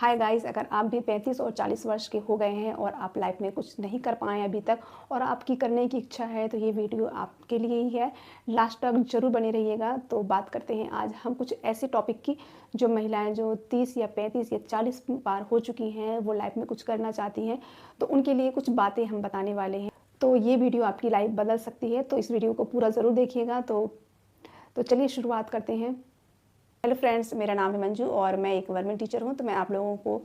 Hi guys, अगर आप भी 35 और 40 वर्ष के हो गए हैं और आप लाइफ में कुछ नहीं कर पाए अभी तक और आपकी करने की इच्छा है तो ये वीडियो आपके लिए ही है। लास्ट तक ज़रूर बने रहिएगा। तो बात करते हैं आज हम कुछ ऐसे टॉपिक की जो महिलाएं जो 30 या 35 या 40 पार हो चुकी हैं, वो लाइफ में कुछ करना चाहती हैं, तो उनके लिए कुछ बातें हम बताने वाले हैं। तो ये वीडियो आपकी लाइफ बदल सकती है, तो इस वीडियो को पूरा ज़रूर देखिएगा। तो चलिए शुरुआत करते हैं। हेलो फ्रेंड्स, मेरा नाम है मंजू और मैं एक गवर्नमेंट टीचर हूँ। तो मैं आप लोगों को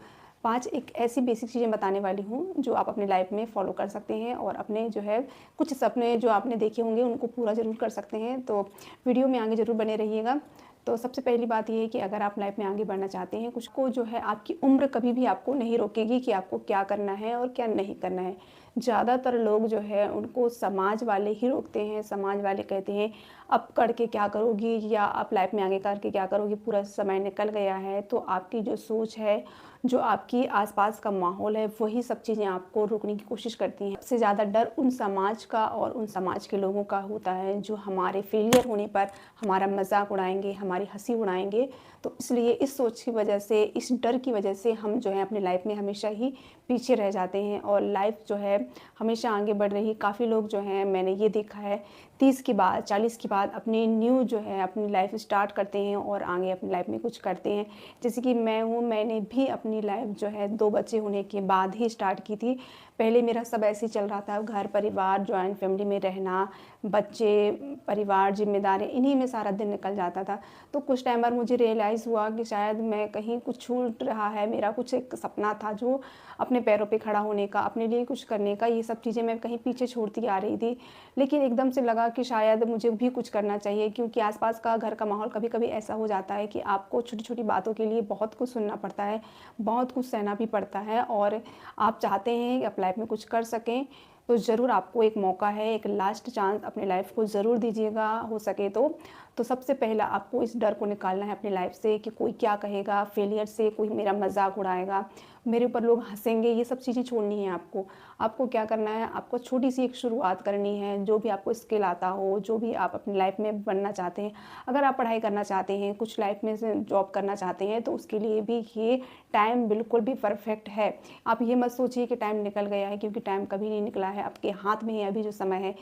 5 एक ऐसी बेसिक चीज़ें बताने वाली हूँ जो आप अपनी लाइफ में फॉलो कर सकते हैं और अपने जो है कुछ सपने जो आपने देखे होंगे उनको पूरा ज़रूर कर सकते हैं। तो वीडियो में आगे ज़रूर बने रहिएगा। तो सबसे पहली बात ये है कि अगर आप लाइफ में आगे बढ़ना चाहते हैं, कुछ को जो है आपकी उम्र कभी भी आपको नहीं रोकेगी कि आपको क्या करना है और क्या नहीं करना है। ज़्यादातर लोग जो है उनको समाज वाले ही रोकते हैं। समाज वाले कहते हैं अब करके क्या करोगी, या आप लाइफ में आगे करके क्या करोगी, पूरा समय निकल गया है। तो आपकी जो सोच है, जो आपकी आसपास का माहौल है, वही सब चीज़ें आपको रोकने की कोशिश करती हैं। सबसे ज़्यादा डर उन समाज का और उन समाज के लोगों का होता है जो हमारे फेलियर होने पर हमारा मजाक उड़ाएंगे, हमारी हंसी उड़ाएंगे। तो इसलिए इस सोच की वजह से, इस डर की वजह से हम जो है अपनी लाइफ में हमेशा ही पीछे रह जाते हैं और लाइफ जो है हमेशा आगे बढ़ रही। काफ़ी लोग जो हैं, मैंने ये देखा है, 30 के बाद 40 के बाद अपनी न्यू जो है अपनी लाइफ स्टार्ट करते हैं और आगे अपनी लाइफ में कुछ करते हैं। जैसे कि मैं हूँ, मैंने भी अपनी लाइफ जो है 2 बच्चे होने के बाद ही स्टार्ट की थी। पहले मेरा सब ऐसे ही चल रहा था, घर परिवार, जॉइंट फैमिली में रहना, बच्चे, परिवार, जिम्मेदारी, इन्हीं में सारा दिन निकल जाता था। तो कुछ टाइम बाद मुझे रियलाइज़ हुआ कि शायद मैं कहीं कुछ छूट रहा है। मेरा कुछ एक सपना था जो अपने पैरों पे खड़ा होने का, अपने लिए कुछ करने का, ये सब चीज़ें मैं कहीं पीछे छोड़ती आ रही थी। लेकिन एकदम से लगा कि शायद मुझे भी कुछ करना चाहिए, क्योंकि आसपास का घर का माहौल कभी कभी ऐसा हो जाता है कि आपको छोटी छोटी बातों के लिए बहुत कुछ सुनना पड़ता है, बहुत कुछ सहना भी पड़ता है। और आप चाहते हैं कि आप लाइफ में कुछ कर सकें, तो ज़रूर आपको एक मौका है, एक लास्ट चांस अपनी लाइफ को ज़रूर दीजिएगा हो सके तो सबसे पहला आपको इस डर को निकालना है अपनी लाइफ से कि कोई क्या कहेगा, फेलियर से कोई मेरा मजाक उड़ाएगा, मेरे ऊपर लोग हंसेंगे, ये सब चीज़ें छोड़नी है आपको। आपको क्या करना है, आपको छोटी सी एक शुरुआत करनी है। जो भी आपको स्किल आता हो, जो भी आप अपनी लाइफ में बनना चाहते हैं, अगर आप पढ़ाई करना चाहते हैं, कुछ लाइफ में से जॉब करना चाहते हैं, तो उसके लिए भी ये टाइम बिल्कुल भी परफेक्ट है। आप ये मत सोचिए कि टाइम निकल गया है, क्योंकि टाइम कभी नहीं निकला है, आपके हाथ में है अभी जो समय है।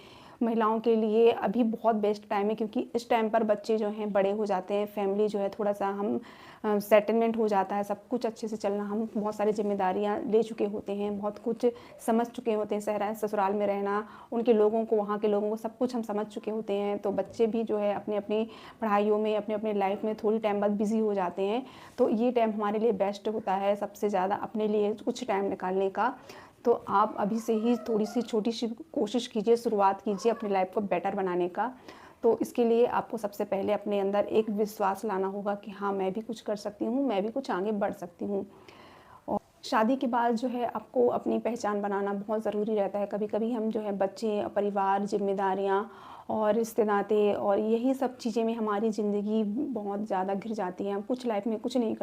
महिलाओं के लिए अभी बहुत बेस्ट टाइम है, क्योंकि इस टाइम पर बच्चे जो हैं बड़े हो जाते हैं, फैमिली जो है थोड़ा सा हम सेटलमेंट हो जाता है, सब कुछ अच्छे से चलना, हम बहुत सारी जिम्मेदारियां ले चुके होते हैं, बहुत कुछ समझ चुके होते हैं, सहरा ससुराल में रहना, उनके लोगों को, वहाँ के लोगों को, सब कुछ हम समझ चुके होते हैं। तो बच्चे भी जो है अपनी अपनी पढ़ाइयों में, अपने अपने लाइफ में थोड़ी टाइम बाद बिजी हो जाते हैं। तो ये टाइम हमारे लिए बेस्ट होता है सबसे ज़्यादा अपने लिए कुछ टाइम निकालने का। तो आप अभी से ही थोड़ी सी छोटी सी कोशिश कीजिए, शुरुआत कीजिए अपनी लाइफ को बेटर बनाने का। तो इसके लिए आपको सबसे पहले अपने अंदर एक विश्वास लाना होगा कि हाँ, मैं भी कुछ कर सकती हूँ, मैं भी कुछ आगे बढ़ सकती हूँ। और शादी के बाद जो है आपको अपनी पहचान बनाना बहुत ज़रूरी रहता है। कभी कभी हम जो है बच्चे, परिवार, जिम्मेदारियाँ और रिश्ते नाते और यही सब चीज़ें में हमारी ज़िंदगी बहुत ज़्यादा घिर जाती है। हम कुछ लाइफ में कुछ नहीं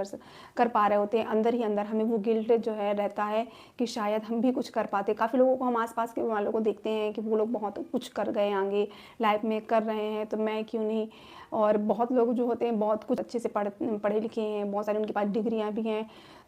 कर पा रहे होते हैं। अंदर ही अंदर हमें वो गिल्ट जो है रहता है कि शायद हम भी कुछ कर पाते। काफ़ी लोगों को हम आसपास के वालों को देखते हैं कि वो लोग बहुत कुछ कर गए, आगे लाइफ में कर रहे हैं, तो मैं क्यों नहीं। और बहुत लोग जो होते हैं बहुत कुछ अच्छे से पढ़े लिखे हैं, बहुत सारे उनके पास डिग्रियाँ भी हैं,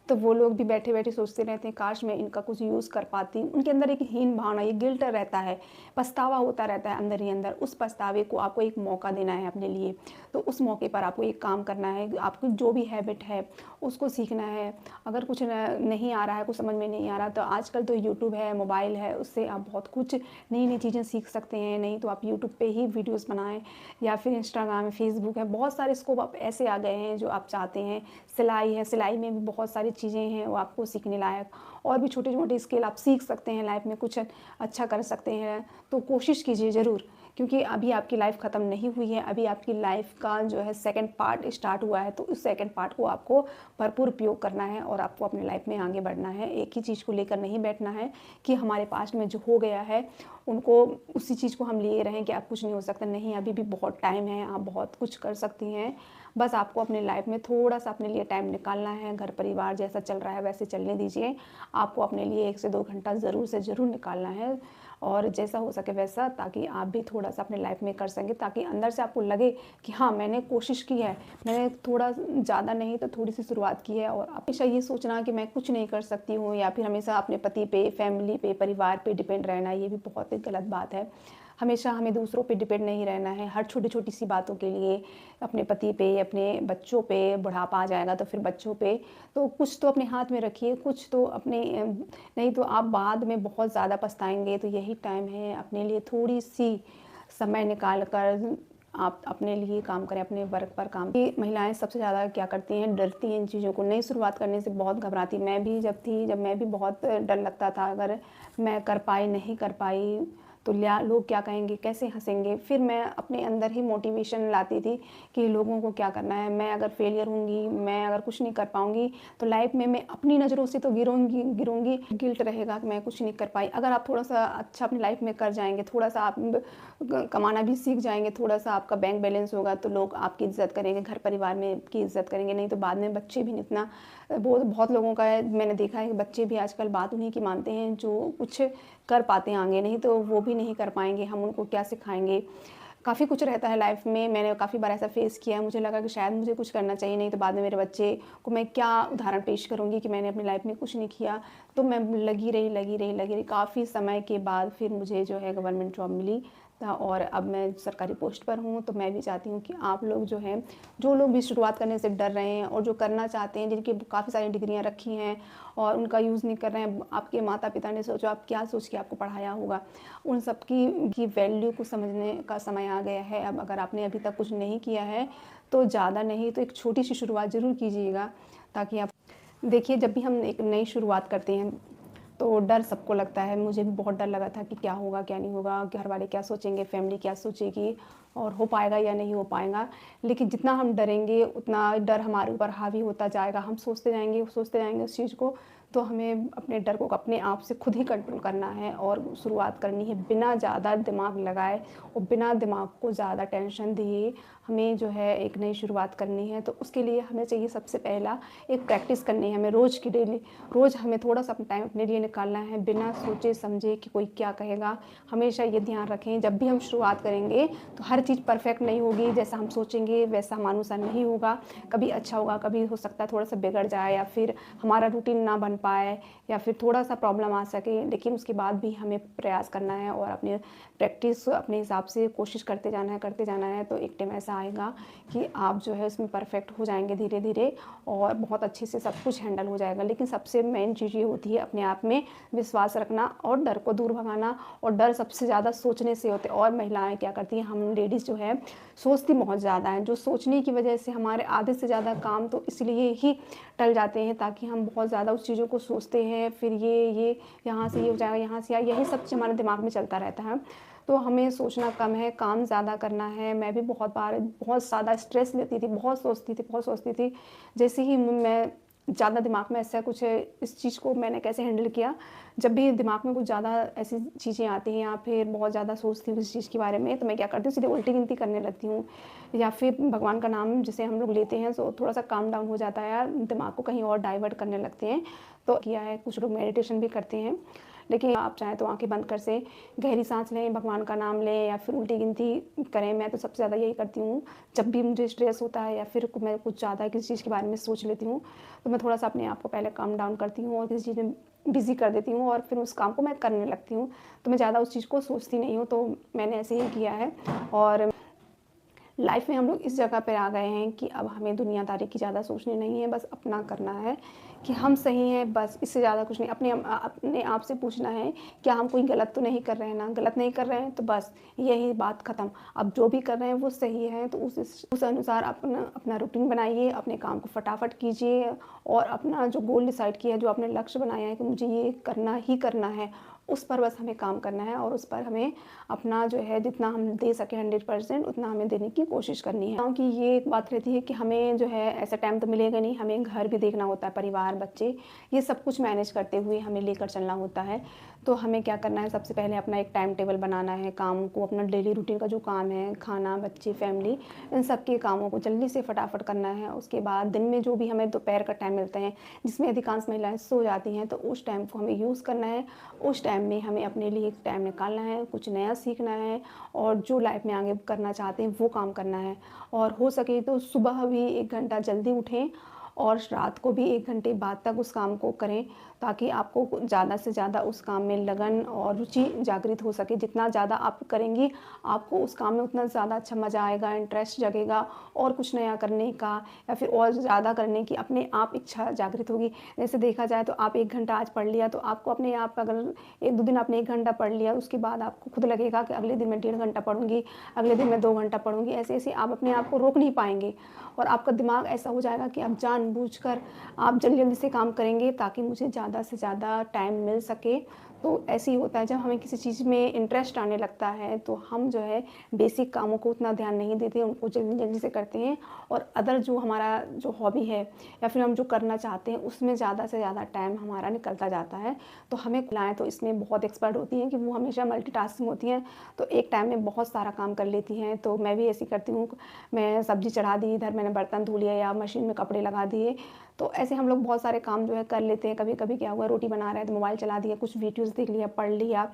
तो वो लोग भी बैठे बैठे सोचते रहते हैं काश मैं इनका कुछ यूज़ कर पाती। उनके अंदर एक हीन भावना, ये गिल्ट रहता है, पछतावा होता रहता है अंदर ही अंदर। उस पछतावे को आपको एक मौका देना है अपने लिए। तो उस मौके पर आपको एक काम करना है, आपकी जो भी हैबिट है उसको सीखना है। अगर कुछ नहीं आ रहा है, कुछ समझ में नहीं आ रहा, तो आजकल तो यूट्यूब है, मोबाइल है, उससे आप बहुत कुछ नई नई चीज़ें सीख सकते हैं। नहीं तो आप यूट्यूब पे ही वीडियोस बनाएं, या फिर इंस्टाग्राम, फेसबुक है, बहुत सारे स्कोप आप ऐसे आ गए हैं जो आप चाहते हैं। सिलाई है, सिलाई में भी बहुत सारी चीज़ें हैं वो आपको सीखने लायक। और भी छोटे छोटे स्किल आप सीख सकते हैं, लाइफ में कुछ अच्छा कर सकते हैं। तो कोशिश कीजिए ज़रूर, क्योंकि अभी आपकी लाइफ ख़त्म नहीं हुई है, अभी आपकी लाइफ का जो है सेकंड पार्ट स्टार्ट हुआ है। तो उस सेकंड पार्ट को आपको भरपूर उपयोग करना है और आपको अपनी लाइफ में आगे बढ़ना है। एक ही चीज़ को लेकर नहीं बैठना है कि हमारे पास्ट में जो हो गया है उनको, उसी चीज़ को हम लिए रहें कि आप कुछ नहीं हो सकता। नहीं, अभी भी बहुत टाइम है, आप बहुत कुछ कर सकती हैं। बस आपको अपनी लाइफ में थोड़ा-सा अपने लिए टाइम निकालना है, घर परिवार जैसा चल रहा है वैसे चलने दीजिए। आपको अपने लिए 1 से 2 घंटा ज़रूर से ज़रूर निकालना है और जैसा हो सके वैसा, ताकि आप भी थोड़ा-सा अपनी लाइफ में कर सकें, ताकि अंदर से आपको लगे कि हाँ, मैंने कोशिश की है, मैंने थोड़ा ज़्यादा नहीं तो थोड़ी-सी शुरुआत की है। और हमेशा ये सोचना कि मैं कुछ नहीं कर सकती हूँ या फिर हमेशा अपने पति पे, फैमिली पे, परिवार पे डिपेंड रहना, ये भी बहुत ही गलत बात है। हमेशा हमें दूसरों पे डिपेंड नहीं रहना है, हर छोटी-छोटी सी बातों के लिए अपने पति पे, अपने बच्चों पे, बुढ़ापा आ जाएगा तो फिर बच्चों पे, तो कुछ तो अपने हाथ में रखिए, कुछ तो अपने नहीं तो आप बाद में बहुत ज़्यादा पछताएँगे। तो यही टाइम है अपने लिए थोड़ी-सी समय निकाल कर आप अपने लिए काम करें, अपने वर्क पर काम। ये महिलाएँ सबसे ज़्यादा क्या करती हैं, डरती हैं इन चीज़ों को, नई शुरुआत करने से बहुत घबराती। मैं भी जब मैं भी बहुत डर लगता था, अगर मैं कर पाई, नहीं कर पाई तो क्या लोग क्या कहेंगे, कैसे हँसेंगे। फिर मैं अपने अंदर ही मोटिवेशन लाती थी कि लोगों को क्या करना है, मैं अगर फेलियर होंगी, मैं अगर कुछ नहीं कर पाऊँगी तो लाइफ में मैं अपनी नज़रों से तो गिरूँगी, गिल्ट रहेगा कि मैं कुछ नहीं कर पाई। अगर आप थोड़ा-सा अच्छा अपनी लाइफ में कर जाएँगे, थोड़ा-सा आप कमाना भी सीख जाएँगे, थोड़ा-सा आपका बैंक बैलेंस होगा तो लोग आपकी इज़्ज़त करेंगे, घर परिवार में की इज़्ज़त करेंगे, नहीं तो बाद में बच्चे भी इतना वो बहुत लोगों का है, मैंने देखा है कि बच्चे भी आजकल बात उन्हीं की मानते हैं जो कुछ कर पाते हैं आगे, नहीं तो वो भी नहीं कर पाएँगे, हम उनको क्या सिखाएँगे। काफ़ी कुछ रहता है लाइफ में, मैंने काफ़ी बार ऐसा फेस किया है, मुझे लगा कि शायद मुझे कुछ करना चाहिए, नहीं तो बाद में मेरे बच्चे को मैं क्या उदाहरण पेश करूँगी कि मैंने अपनी लाइफ में कुछ नहीं किया। तो मैं लगी रही, काफ़ी समय के बाद फिर मुझे जो है गवर्नमेंट जॉब मिली और अब मैं सरकारी पोस्ट पर हूँ। तो मैं भी चाहती हूँ कि आप लोग जो हैं, जो लोग भी शुरुआत करने से डर रहे हैं और जो करना चाहते हैं, जिनकी काफ़ी सारी डिग्रियाँ रखी हैं और उनका यूज़ नहीं कर रहे हैं, आपके माता-पिता ने सोचो आप क्या सोच के आपको पढ़ाया होगा, उन सब की वैल्यू को समझने का समय आ गया है। अब अगर आपने अभी तक कुछ नहीं किया है, तो ज़्यादा नहीं तो एक छोटी-सी शुरुआत ज़रूर कीजिएगा, ताकि आप देखिए जब भी हम एक नई शुरुआत करते हैं तो डर सबको लगता है, मुझे भी बहुत डर लगा था कि क्या होगा, क्या नहीं होगा, घर वाले क्या सोचेंगे, फैमिली क्या सोचेगी और हो पाएगा या नहीं हो पाएगा। लेकिन जितना हम डरेंगे, उतना डर हमारे ऊपर हावी होता जाएगा, हम सोचते जाएँगे उस चीज़ को। तो हमें अपने डर को अपने आप से खुद ही कंट्रोल करना है और शुरुआत करनी है बिना ज़्यादा दिमाग लगाए और बिना दिमाग को ज़्यादा टेंशन दिए। हमें जो है एक नई शुरुआत करनी है, तो उसके लिए हमें चाहिए सबसे पहला एक प्रैक्टिस करनी है हमें रोज़ की डेली। रोज़ हमें थोड़ा-सा अपना टाइम अपने लिए निकालना है, बिना सोचे-समझे कि कोई क्या कहेगा। हमेशा ये ध्यान रखें, जब भी हम शुरुआत करेंगे, तो हर चीज़ परफ़ेक्ट नहीं होगी, जैसा हम सोचेंगे वैसा हमारे अनुसार नहीं होगा। कभी अच्छा होगा, कभी हो सकता है थोड़ा-सा बिगड़ जाए या फिर हमारा रूटीन ना बन पाए या फिर थोड़ा-सा प्रॉब्लम आ सके। लेकिन उसके बाद भी हमें प्रयास करना है और अपने प्रैक्टिस अपने हिसाब से कोशिश करते जाना है, तो एक टाइम ऐसा आएगा कि आप जो है उसमें परफ़ेक्ट हो जाएँगे धीरे-धीरे और बहुत अच्छे से सब कुछ हैंडल हो जाएगा। लेकिन सबसे मेन चीज़ ये होती है अपने आप में विश्वास रखना और डर को दूर भगाना। और डर सबसे ज़्यादा सोचने से होते हैं। और महिलाएँ क्या करती हैं, हम लेडीज़ जो है सोचती बहुत ज़्यादा हैं, जो सोचने की वजह से हमारे आधे से ज़्यादा काम तो इसलिए ही टल जाते हैं, ताकि हम बहुत ज़्यादा उस चीज़ों को सोचते हैं, फिर ये यहाँ से ये हो जाएगा, यहाँ से यही सब चीज़ हमारे दिमाग में चलता रहता है। तो हमें सोचना कम है, काम ज़्यादा करना है। मैं भी बहुत बार बहुत ज़्यादा स्ट्रेस लेती थी, बहुत सोचती थी। जैसे ही मैं ज़्यादा दिमाग में ऐसा कुछ है, इस चीज़ को मैंने कैसे हैंडल किया, जब भी दिमाग में कुछ ज़्यादा ऐसी चीज़ें आती हैं या फिर बहुत ज़्यादा सोचती हूँ किसी चीज़ के बारे में, तो मैं क्या करती हूँ, सीधे उल्टी गिनती करने लगती हूँ या फिर भगवान का नाम जिसे हम लोग लेते हैं, तो थोड़ा-सा काम डाउन हो जाता है यार, दिमाग को कहीं और डाइवर्ट करने लगते हैं। तो किया है, कुछ लोग मेडिटेशन भी करते हैं। लेकिन आप चाहें तो आँखें बंद कर से गहरी साँस लें, भगवान का नाम लें या फिर उल्टी गिनती करें। मैं तो सबसे ज़्यादा यही करती हूँ। जब भी मुझे स्ट्रेस होता है या फिर मैं कुछ ज़्यादा किसी चीज़ के बारे में सोच लेती हूँ, तो मैं थोड़ा-सा अपने आप को पहले काम डाउन करती हूँ और किसी चीज़ में बिज़ी कर देती हूँ और फिर उस काम को मैं करने लगती हूँ। तो मैं ज़्यादा उस चीज़ को सोचती नहीं हूँ, तो मैंने ऐसे ही किया है। और लाइफ में हम लोग इस जगह पे आ गए हैं कि अब हमें दुनियादारी की ज़्यादा सोचनी नहीं है, बस अपना करना है कि हम सही हैं, बस इससे ज़्यादा कुछ नहीं। अपने आप से पूछना है, क्या हम कोई गलत तो नहीं कर रहे हैं ना? गलत नहीं कर रहे हैं तो बस यही बात ख़त्म। अब जो भी कर रहे हैं वो सही है, तो उस अनुसार अपना रूटीन बनाइए, अपने काम को फटाफट कीजिए और अपना जो गोल डिसाइड किया है, जो आपने लक्ष्य बनाया है कि मुझे ये करना ही करना है उस पर बस हमें काम करना है और उस पर हमें अपना जो है जितना हम दे सकें 100% उतना हमें देने की कोशिश करनी है। क्योंकि ये एक बात रहती है कि हमें जो है ऐसा टाइम तो मिलेगा नहीं, हमें घर भी देखना होता है, परिवार, बच्चे, ये सब कुछ मैनेज करते हुए हमें लेकर चलना होता है। तो हमें क्या करना है, सबसे पहले अपना एक टाइम टेबल बनाना है, काम को, अपना डेली रूटीन का जो काम है, खाना, बच्चे, फैमिली, इन सब के कामों को जल्दी से फटाफट करना है। उसके बाद दिन में जो भी हमें दोपहर का टाइम मिलता है, जिसमें अधिकांश महिलाएं सो जाती हैं, तो उस टाइम को हमें यूज़ करना है। उस टाइम में हमें अपने लिए एक टाइम निकालना है, कुछ नया सीखना है और जो लाइफ में आगे करना चाहते हैं वो काम करना है। और हो सके तो सुबह भी 1 घंटा जल्दी उठें और रात को भी 1 घंटे बाद तक उस काम को करें, ताकि आपको ज़्यादा से ज़्यादा उस काम में लगन और रुचि जागृत हो सके। जितना ज़्यादा आप करेंगी, आपको उस काम में उतना ज़्यादा अच्छा मज़ा आएगा, इंटरेस्ट जगेगा और कुछ नया करने का या फिर और ज़्यादा करने की अपने आप इच्छा जागृत होगी। जैसे देखा जाए तो आप 1 घंटा आज पढ़ लिया, तो आपको अपने आप, अगर 1-2 दिन आपने 1 घंटा पढ़ लिया, उसके बाद आपको खुद लगेगा कि अगले दिन मैं 1.5 घंटा पढ़ूँगी, अगले दिन मैं 2 घंटा पढ़ूँगी। ऐसे-ऐसे आप अपने आप को रोक नहीं पाएँगे और आपका दिमाग ऐसा हो जाएगा कि आप जानबूझकर आप जल्दी-जल्दी से काम करेंगे ताकि मुझे ज़्यादा से ज़्यादा टाइम मिल सके। तो ऐसे ही होता है, जब हमें किसी चीज़ में इंटरेस्ट आने लगता है तो हम जो है बेसिक कामों को उतना ध्यान नहीं देते, उनको जल्दी-जल्दी से करते हैं और अदर जो हमारा जो हॉबी है या फिर हम जो करना चाहते हैं उसमें ज़्यादा से ज़्यादा टाइम हमारा निकलता जाता है। तो हमें महिलाएँ तो इसमें बहुत एक्सपर्ट होती हैं कि वो हमेशा मल्टीटास्किंग होती हैं, तो एक टाइम में बहुत सारा काम कर लेती हैं। तो मैं भी ऐसे ही करती हूँ, मैं सब्ज़ी चढ़ा दी, इधर मैंने बर्तन धो लिया या मशीन में कपड़े लगा दिए। तो ऐसे हम लोग बहुत सारे काम जो है कर लेते हैं। कभी-कभी क्या हुआ, रोटी बना रहे हैं तो मोबाइल चला दिया, कुछ वीडियोज़ देख लिया, पढ़ लिया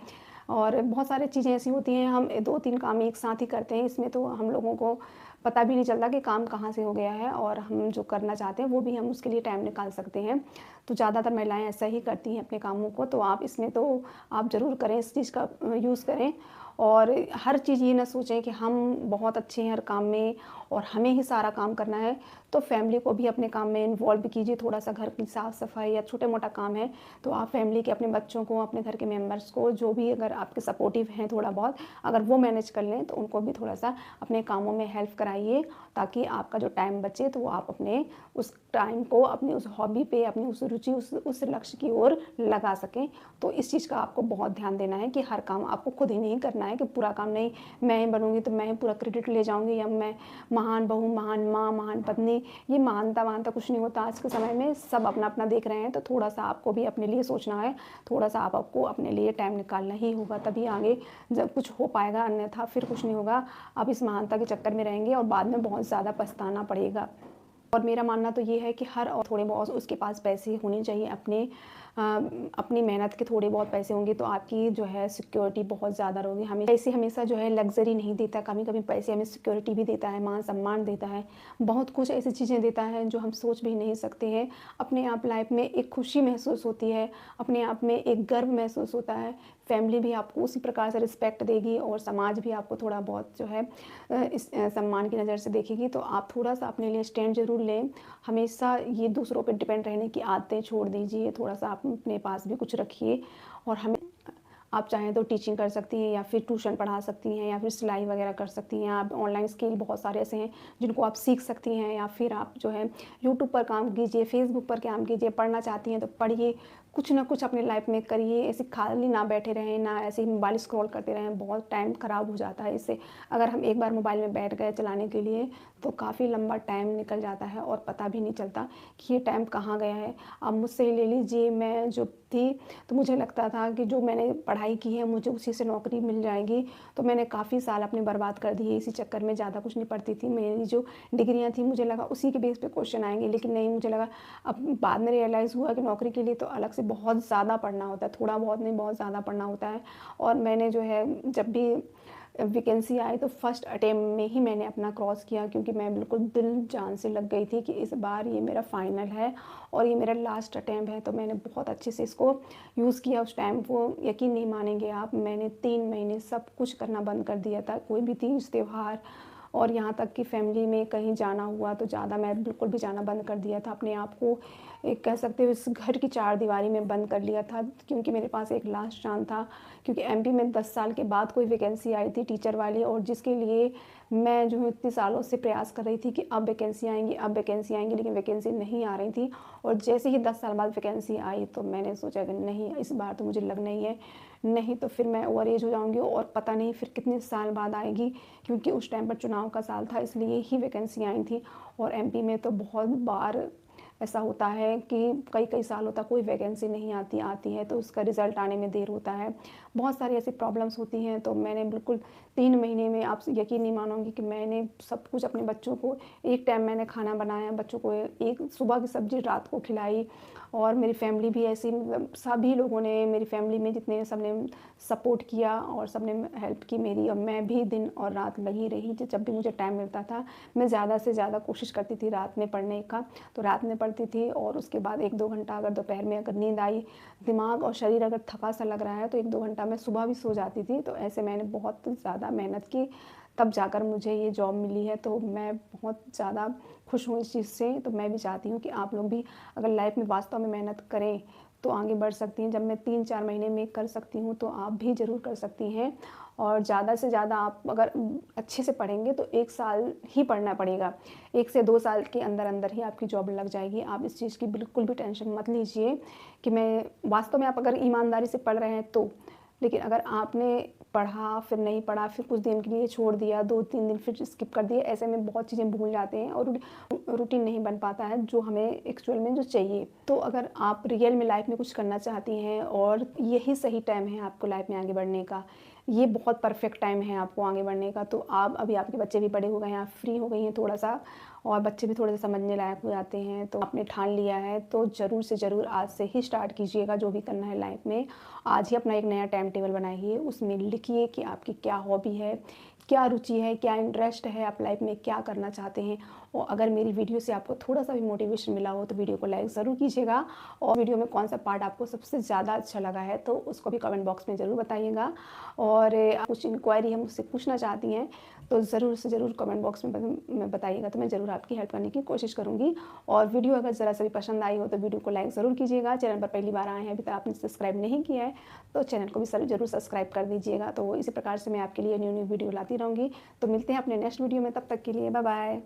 और बहुत सारी चीज़ें ऐसी होती हैं, हम 2-3 काम एक साथ ही करते हैं। इसमें तो हम लोगों को पता भी नहीं चलता कि काम कहाँ से हो गया है और हम जो करना चाहते हैं वो भी हम उसके लिए टाइम निकाल सकते हैं। तो ज़्यादातर महिलाएँ ऐसा ही करती हैं अपने कामों को, तो आप इसमें तो आप ज़रूर करें, इस चीज़ का यूज़ करें और हर चीज़ ये ना सोचें कि हम बहुत अच्छे हैं हर काम में और हमें ही सारा काम करना है। तो फैमिली को भी अपने काम में इन्वॉल्व कीजिए, थोड़ा-सा घर की साफ-सफाई या छोटा-मोटा काम है, तो आप फैमिली के, अपने बच्चों को, अपने घर के मेंबर्स को, जो भी अगर आपके सपोर्टिव हैं थोड़ा बहुत, अगर वो मैनेज कर लें, तो उनको भी थोड़ा-सा अपने कामों में हेल्प कराइए, ताकि आपका जो टाइम बचे तो वो आप अपने उस टाइम को अपनी उस हॉबी पे, अपनी उस रुचि, उस लक्ष्य की ओर लगा सकें। तो इस चीज़ का आपको बहुत ध्यान देना है कि हर काम आपको खुद ही नहीं करना है, कि पूरा काम नहीं मैं ही बनूँगी तो मैं ही पूरा क्रेडिट ले जाऊँगी या मैं महान बहू, महान माँ, महान पत्नी, ये महानता-वानता कुछ नहीं होता। आज के समय में सब अपना-अपना देख रहे हैं, तो थोड़ा-सा आपको भी अपने लिए सोचना है, थोड़ा-सा आपको अपने लिए टाइम निकालना ही होगा, तभी आगे जब कुछ हो पाएगा, अन्यथा फिर कुछ नहीं होगा। आप इस महानता के चक्कर में रहेंगे और बाद में बहुत ज़्यादा पछताना पड़ेगा। और मेरा मानना तो ये है कि हर और थोड़े बहुत उसके पास पैसे होने चाहिए, अ, अपनी मेहनत के थोड़े बहुत पैसे होंगे तो आपकी जो है सिक्योरिटी बहुत ज़्यादा रहोगी। हमें पैसे हमेशा जो है लग्ज़री नहीं देता, कभी-कभी पैसे हमें सिक्योरिटी भी देता है, मान-सम्मान देता है, बहुत कुछ ऐसी चीज़ें देता है जो हम सोच भी नहीं सकते हैं। अपने आप लाइफ में एक खुशी महसूस होती है, अपने आप में एक गर्व महसूस होता है, फैमिली भी आपको उसी प्रकार से रिस्पेक्ट देगी और समाज भी आपको थोड़ा बहुत जो है सम्मान की नज़र से देखेगी। तो आप थोड़ा-सा अपने लिए स्टैंड ज़रूर लें। हमेशा ये दूसरों पे डिपेंड रहने की आदतें छोड़ दीजिए, थोड़ा-सा आप अपने पास भी कुछ रखिए और हमें आप चाहें तो टीचिंग कर सकती हैं या फिर ट्यूशन पढ़ा सकती हैं या फिर सिलाई वगैरह कर सकती हैं। आप ऑनलाइन स्किल बहुत सारे ऐसे हैं जिनको आप सीख सकती हैं या फिर आप जो है यूट्यूब पर काम कीजिए, फेसबुक पर काम कीजिए, पढ़ना चाहती हैं तो पढ़िए, कुछ ना कुछ अपनी लाइफ में करिए। ऐसे खाली ना बैठे रहें, ना ऐसे ही मोबाइल स्क्रॉल करते रहें, बहुत टाइम ख़राब हो जाता है इससे। अगर हम एक बार मोबाइल में बैठ गए चलाने के लिए तो काफ़ी लंबा टाइम निकल जाता है और पता भी नहीं चलता कि ये टाइम कहाँ गया है। आप मुझसे ही ले लीजिए, मैं जो थी तो मुझे लगता था कि जो मैंने पढ़ाई की है मुझे उसी से नौकरी मिल जाएगी, तो मैंने काफ़ी साल अपने बर्बाद कर दिए इसी चक्कर में। ज़्यादा कुछ नहीं पढ़ती थी, मेरी जो डिग्रियाँ थी मुझे लगा उसी के बेस पे क्वेश्चन आएंगे, लेकिन नहीं, मुझे लगा, अब बाद में रियलाइज़ हुआ कि नौकरी के लिए तो अलग से बहुत ज़्यादा पढ़ना होता है, थोड़ा बहुत नहीं बहुत ज़्यादा पढ़ना होता है। और मैंने जो है जब भी वैकेंसी आई तो फर्स्ट अटेम्प्ट में ही मैंने अपना क्रॉस किया, क्योंकि मैं बिल्कुल दिल जान से लग गई थी कि इस बार ये मेरा फाइनल है और ये मेरा लास्ट अटेम्प्ट है। तो मैंने बहुत अच्छे से इसको यूज़ किया उस टाइम को। यकीन नहीं मानेंगे आप, मैंने 3 महीने सब कुछ करना बंद कर दिया था, कोई भी तीज त्योहार और यहाँ तक कि फैमिली में कहीं जाना हुआ तो ज़्यादा मैं बिल्कुल भी जाना बंद कर दिया था। अपने आप को एक कह सकते हो इस घर की चारदीवारी में बंद कर लिया था, क्योंकि मेरे पास एक लास्ट चांस था। क्योंकि एमपी में 10 साल के बाद कोई वैकेंसी आई थी टीचर वाली, और जिसके लिए मैं जो हूँ इतने सालों से प्रयास कर रही थी कि अब वैकेंसी आएंगी, अब वैकेंसी आएंगी, लेकिन वैकेंसी नहीं आ रही थी। और जैसे ही 10 साल बाद वैकेंसी आई तो मैंने सोचा कि नहीं, इस बार तो मुझे लगना ही है, नहीं तो फिर मैं ओवर एज हो जाऊंगी और पता नहीं फिर कितने साल बाद आएगी। क्योंकि उस टाइम पर चुनाव का साल था, इसलिए ही वैकेंसी आई थी। और एमपी में तो बहुत बार ऐसा होता है कि कई कई सालों तक कोई वैकेंसी नहीं आती है, तो उसका रिज़ल्ट आने में देर होता है। बहुत सारी ऐसी प्रॉब्लम्स होती हैं। तो मैंने बिल्कुल 3 महीने में, आप यकीन नहीं मानोगे कि मैंने सब कुछ अपने बच्चों को, एक टाइम मैंने खाना बनाया, बच्चों को एक सुबह की सब्ज़ी रात को खिलाई। और मेरी फैमिली भी ऐसी, मतलब सभी लोगों ने, मेरी फैमिली में जितने, सब ने सपोर्ट किया और सब ने हेल्प की मेरी। और मैं भी दिन और रात लगी रही, जब भी मुझे टाइम मिलता था मैं ज़्यादा से ज़्यादा कोशिश करती थी रात में पढ़ने का। तो रात में पढ़ती थी, और उसके बाद 1-2 घंटा अगर दोपहर में अगर नींद आई, दिमाग और शरीर अगर थका सा लग रहा है, तो 1-2 घंटा मैं सुबह भी सो जाती थी। तो ऐसे मैंने बहुत ज़्यादा मेहनत की, तब जाकर मुझे ये जॉब मिली है। तो मैं बहुत ज़्यादा खुश हूँ इस चीज़ से। तो मैं भी चाहती हूँ कि आप लोग भी अगर लाइफ में वास्तव में मेहनत करें तो आगे बढ़ सकती हैं। जब मैं 3-4 महीने में कर सकती हूँ तो आप भी ज़रूर कर सकती हैं। और ज़्यादा से ज़्यादा आप अगर अच्छे से पढ़ेंगे तो 1 साल ही पढ़ना पड़ेगा, 1 से 2 साल के अंदर अंदर ही आपकी जॉब लग जाएगी। आप इस चीज़ की बिल्कुल भी टेंशन मत लीजिए कि मैं, वास्तव में आप अगर ईमानदारी से पढ़ रहे हैं तो। लेकिन अगर आपने पढ़ा फिर नहीं पढ़ा, फिर कुछ दिन के लिए छोड़ दिया, 2-3 दिन फिर स्किप कर दिए, ऐसे में बहुत चीज़ें भूल जाते हैं और रूटीन नहीं बन पाता है जो हमें एक्चुअल में जो चाहिए। तो अगर आप रियल में लाइफ में कुछ करना चाहती हैं और यही सही टाइम है आपको लाइफ में आगे बढ़ने का, ये बहुत परफेक्ट टाइम है आपको आगे बढ़ने का। तो आप, अभी आपके बच्चे भी बड़े हो गए हैं, आप फ्री हो गई हैं थोड़ा सा, और बच्चे भी थोड़े से समझने लायक हो जाते हैं। तो आपने ठान लिया है तो ज़रूर से ज़रूर आज से ही स्टार्ट कीजिएगा जो भी करना है लाइफ में। आज ही अपना एक नया टाइम टेबल बनाइए, उसमें लिखिए कि आपकी क्या हॉबी है, क्या रुचि है, क्या इंटरेस्ट है, आप लाइफ में क्या करना चाहते हैं। और अगर मेरी वीडियो से आपको थोड़ा सा भी मोटिवेशन मिला हो तो वीडियो को लाइक ज़रूर कीजिएगा। और वीडियो में कौन सा पार्ट आपको सबसे ज़्यादा अच्छा लगा है तो उसको भी कमेंट बॉक्स में ज़रूर बताइएगा। और आप कुछ इंक्वायरी हम मुझसे पूछना चाहती हैं तो ज़रूर से ज़रूर कमेंट बॉक्स में बताइएगा, तो मैं ज़रूर आपकी हेल्प करने की कोशिश करूँगी। और वीडियो अगर ज़रा सा भी पसंद आई हो तो वीडियो को लाइक ज़रूर कीजिएगा। चैनल पर पहली बार आए हैं, अभी तक आपने सब्सक्राइब नहीं किया है तो चैनल को भी ज़रूर सब्सक्राइब कर दीजिएगा। तो इसी प्रकार से मैं आपके लिए न्यू वीडियो लाती रहूँगी। तो मिलते हैं अपने नेक्स्ट वीडियो में, तब तक के लिए बाय बाय।